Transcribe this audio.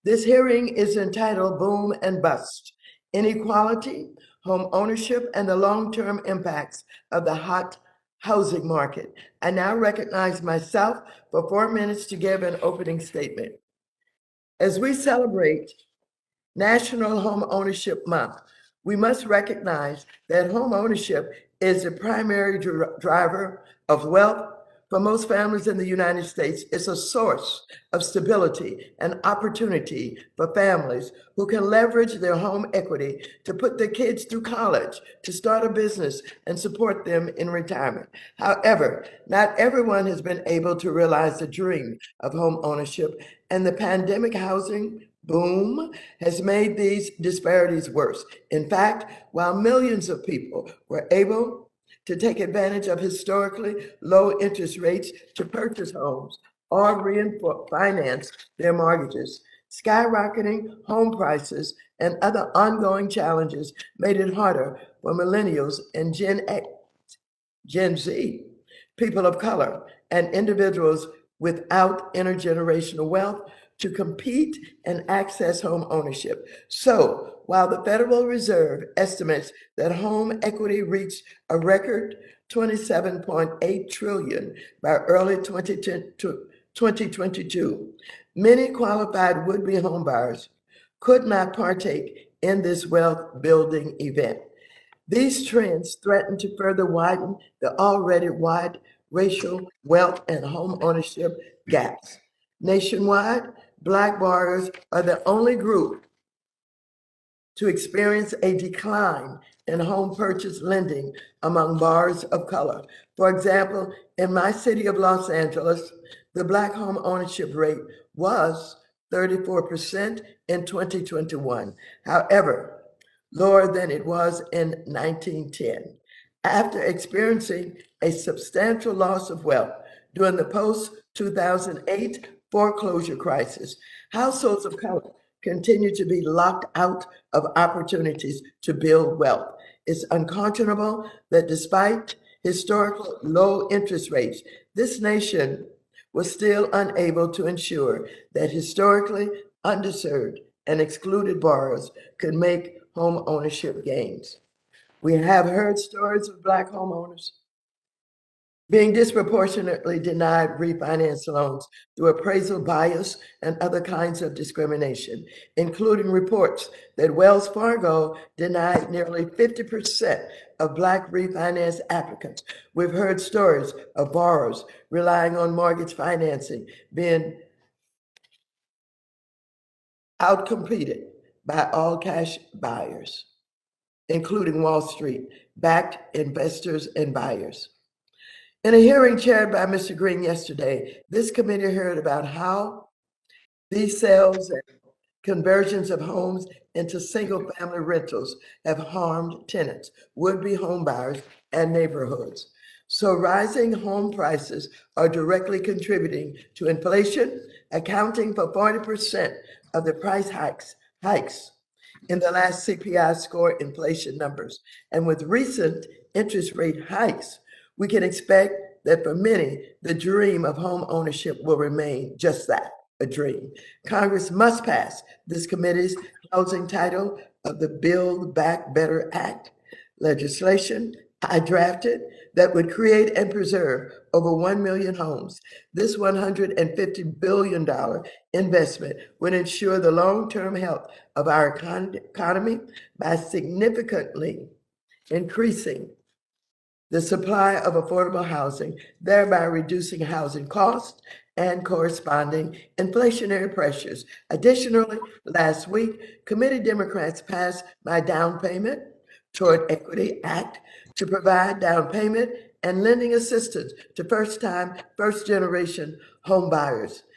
This hearing is entitled Boom and Bust: Inequality, Home Ownership, and the Long-Term Impacts of the Hot Housing Market. I now recognize myself for 4 minutes to give an opening statement. As we celebrate National Home Ownership Month, we must recognize that home ownership is the primary driver of wealth for most families in the United States. It's a source of stability and opportunity for families who can leverage their home equity to put their kids through college, to start a business, and support them in retirement. However, not everyone has been able to realize the dream of home ownership, and the pandemic housing boom has made these disparities worse. In fact, while millions of people were able to take advantage of historically low interest rates to purchase homes or refinance their mortgages, skyrocketing home prices and other ongoing challenges made it harder for millennials and Gen Z, people of color, and individuals without intergenerational wealth to compete and access home ownership. So, while the Federal Reserve estimates that home equity reached a record 27.8 trillion by early 2022, many qualified would-be homebuyers could not partake in this wealth building event. These trends threaten to further widen the already wide racial wealth and home ownership gaps. Nationwide, Black borrowers are the only group to experience a decline in home purchase lending among borrowers of color. For example, in my city of Los Angeles, the Black home ownership rate was 34% in 2021. However, lower than it was in 1910. After experiencing a substantial loss of wealth during the post-2008 foreclosure crisis, households of color continue to be locked out of opportunities to build wealth. It's unconscionable that despite historical low interest rates, this nation was still unable to ensure that historically underserved and excluded borrowers could make home ownership gains. We have heard stories of Black homeowners being disproportionately denied refinance loans through appraisal bias and other kinds of discrimination, including reports that Wells Fargo denied nearly 50% of Black refinance applicants. We've heard stories of borrowers relying on mortgage financing being outcompeted by all cash buyers, including Wall Street backed investors and buyers. In a hearing chaired by Mr. Green yesterday, this committee heard about how these sales and conversions of homes into single-family rentals have harmed tenants, would-be homebuyers, and neighborhoods. So rising home prices are directly contributing to inflation, accounting for 40% of the price hikes in the last CPI score inflation numbers. And with recent interest rate hikes, we can expect that for many, the dream of home ownership will remain just that, a dream. Congress must pass this committee's housing title of the Build Back Better Act legislation I drafted that would create and preserve over 1 million homes. This $150 billion investment would ensure the long-term health of our economy by significantly increasing the supply of affordable housing, thereby reducing housing costs and corresponding inflationary pressures. Additionally, last week, committee Democrats passed my Down Payment Toward Equity Act to provide down payment and lending assistance to first-generation home buyers.